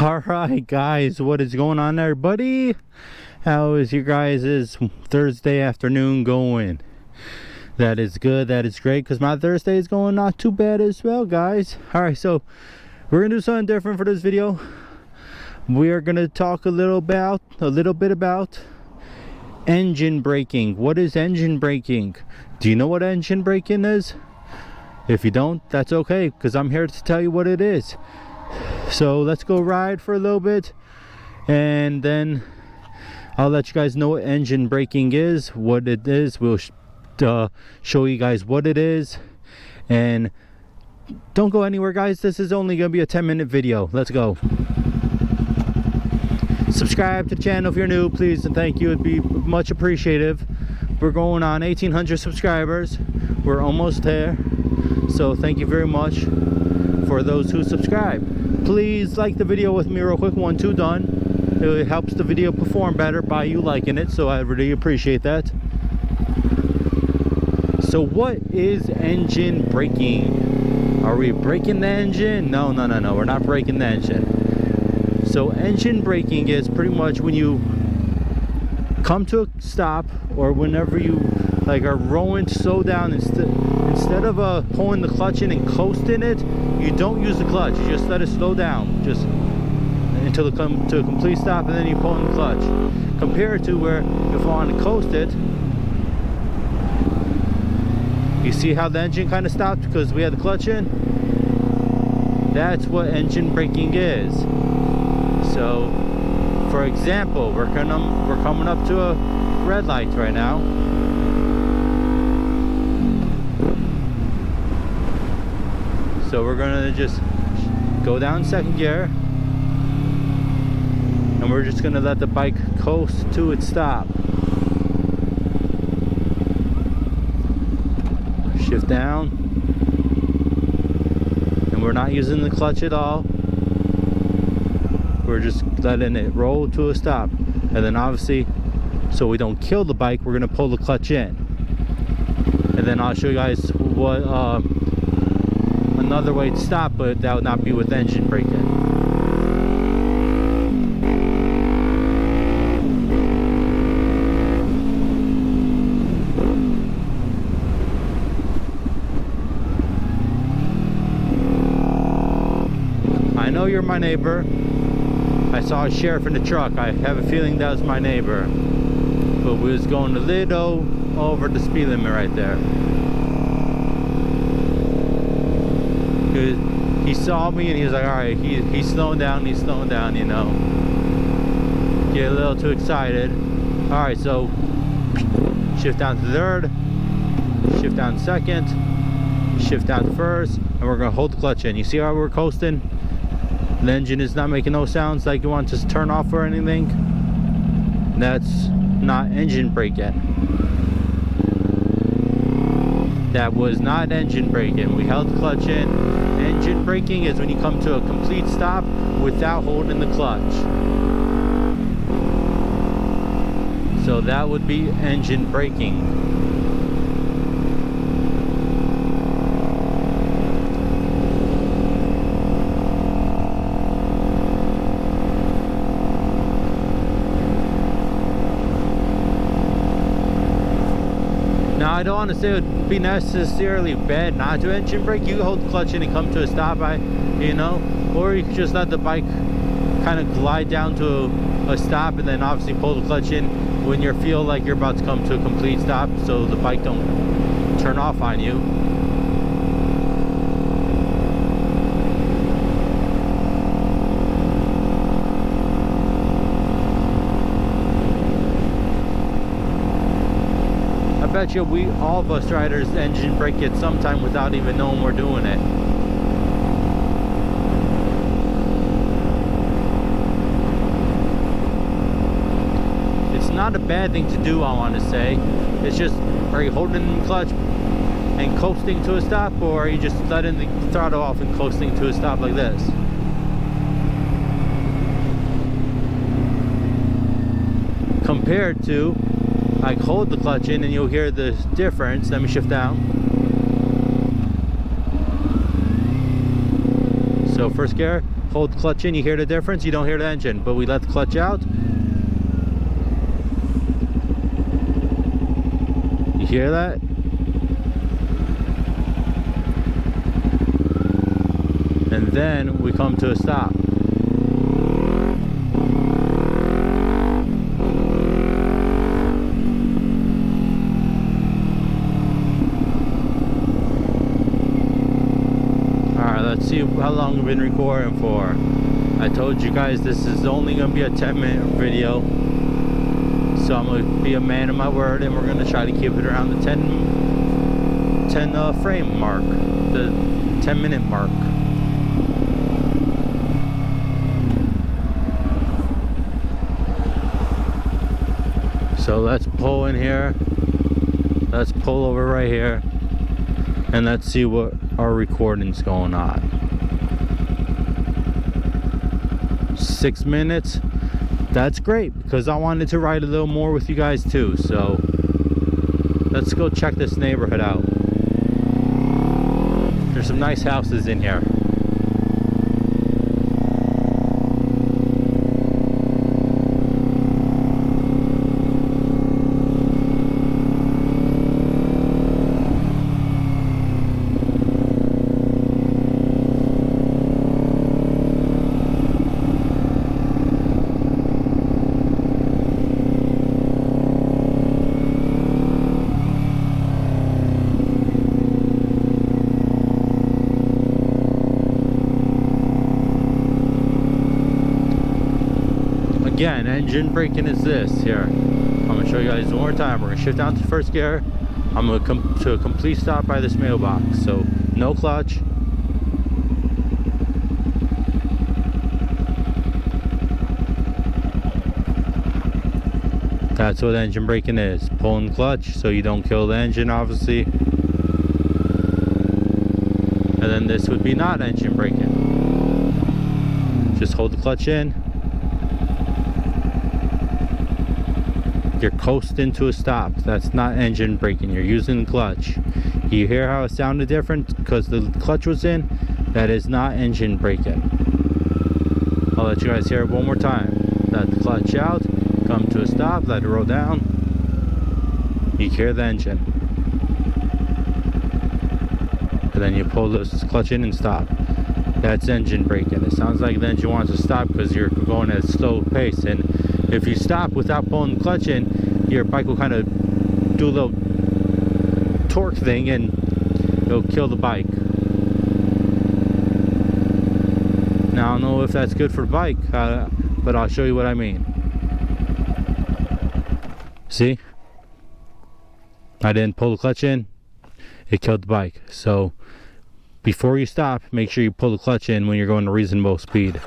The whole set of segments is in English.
Alright guys, what is going on everybody? How is your guys' Thursday afternoon going? That is good, that is great, because my Thursday is going not too bad as well, guys. Alright, so we're gonna do something different for this video. We are gonna talk a little bit about engine braking. What is engine braking? Do you know what engine braking is? If you don't, that's okay, because I'm here to tell you what it is. So let's go ride for a little bit, and then I'll let you guys know what engine braking is, what it is. We'll show you guys what it is, and don't go anywhere, guys. This is only gonna be a 10-minute video. Let's go. Subscribe to the channel if you're new, please, and thank you. It'd be much appreciated. We're going on 1,800 subscribers. We're almost there, so thank you very much for those who subscribe. Please like the video with me real quick. 1, 2, done. It helps the video perform better by you liking it, so I really appreciate that. So what is engine braking? Are we braking the engine? No, we're not braking the engine. So engine braking is pretty much when you come to a stop, or whenever you are rolling to slow down, instead of pulling the clutch in and coasting it, you don't use the clutch. You just let it slow down just until it comes to a complete stop, and then you pull in the clutch. Compared to where if I want to coast it, you see how the engine kind of stopped because we had the clutch in? That's what engine braking is. So for example, we're coming up to a red light right now. So we're gonna just go down second gear, and we're just gonna let the bike coast to its stop. Shift down, and we're not using the clutch at all. We're just letting it roll to a stop, and then obviously, so we don't kill the bike, we're gonna pull the clutch in, and then I'll show you guys what another way to stop, but that would not be with engine braking. I know you're my neighbor. I saw a sheriff in the truck. I have a feeling that was my neighbor, but we was going a little over the speed limit right there. He saw me and he was like, all right, he's slowing down, you know. Get a little too excited. All right, so shift down to third, shift down to second, shift down to first, and we're gonna hold the clutch in. You see how we're coasting? The engine is not making no sounds like you want to turn off or anything. That's not engine braking. That was not engine braking. We held the clutch in. Engine braking is when you come to a complete stop without holding the clutch. So that would be engine braking. Now, I don't want to say it would be necessarily bad not to engine brake. You hold the clutch in and come to a stop, you know, or you can just let the bike kind of glide down to a stop, and then obviously pull the clutch in when you feel like you're about to come to a complete stop, so the bike don't turn off on you. I bet you all of us riders engine brake at some time without even knowing we're doing it. It's not a bad thing to do, I want to say. It's just, are you holding the clutch and coasting to a stop, or are you just letting the throttle off and coasting to a stop like this? Compared to, I hold the clutch in and you'll hear the difference. Let me shift down. So So first gear, hold the clutch in, you hear the difference, you don't hear the engine, but we let the clutch out. You hear that? And then we come to a stop. Let's see how long we've been recording for. I told you guys this is only going to be a 10-minute video, so I'm going to be a man of my word, and we're going to try to keep it around the 10 frame mark, the 10-minute mark. So let's pull in here, let's pull over right here, and let's see what our recording's going on. 6 minutes. That's great, because I wanted to ride a little more with you guys too. So let's go check this neighborhood out. There's some nice houses in here. Again, engine braking is this here. I'm going to show you guys one more time. We're going to shift down to first gear. I'm going to come to a complete stop by this mailbox. So no clutch. That's what engine braking is. Pulling clutch so you don't kill the engine, obviously. And then this would be not engine braking. Just hold the clutch in. You're coasting to a stop. That's not engine braking. You're using the clutch. You hear how it sounded different because the clutch was in? That is not engine braking. I'll let you guys hear it one more time. Let the clutch out, come to a stop, let it roll down. You hear the engine. And then you pull this clutch in and stop. That's engine braking. It sounds like the engine wants to stop because you're going at a slow pace, and if you stop without pulling the clutch in, your bike will kind of do a little torque thing and it'll kill the bike. Now I don't know if that's good for the bike, but I'll show you what I mean. See? I didn't pull the clutch in, it killed the bike. So before you stop, make sure you pull the clutch in when you're going a reasonable speed.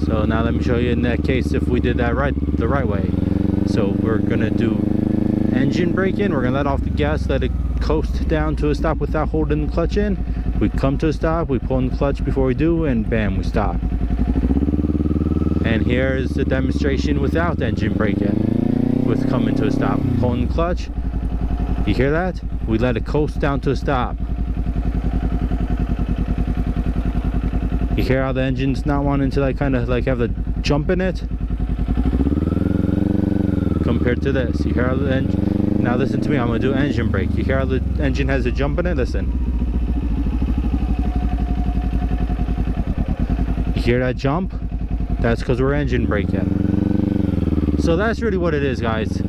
So now let me show you in that case if we did that the right way. So we're gonna do engine braking. We're gonna let off the gas, let it coast down to a stop without holding the clutch in. We come to a stop, we pull in the clutch before we do, and bam, we stop. And here is the demonstration without engine braking, with coming to a stop. Pulling the clutch, you hear that? We let it coast down to a stop. You hear how the engine's not wanting to kind of have the jump in it compared to this. You hear how the engine, now listen to me, I'm going to do engine brake. You hear how the engine has a jump in it? Listen. You hear that jump? That's because we're engine braking. So that's really what it is, guys.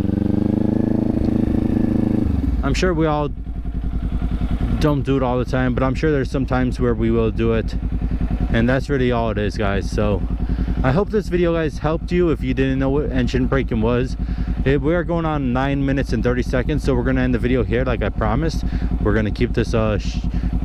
I'm sure we all don't do it all the time, but I'm sure there's some times where we will do it. And that's really all it is, guys. So I hope this video, guys, helped you if you didn't know what engine braking was. We are going on 9 minutes and 30 seconds, so we're going to end the video here like I promised. We're going to keep this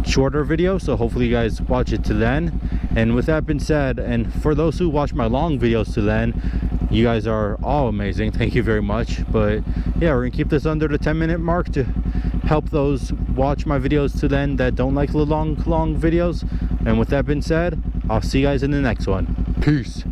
shorter video, so hopefully you guys watch it to then. And with that being said, and for those who watch my long videos to then, you guys are all amazing. Thank you very much. But yeah, we're going to keep this under the 10-minute mark to help those watch my videos to then that don't like the long videos. And with that being said, I'll see you guys in the next one. Peace.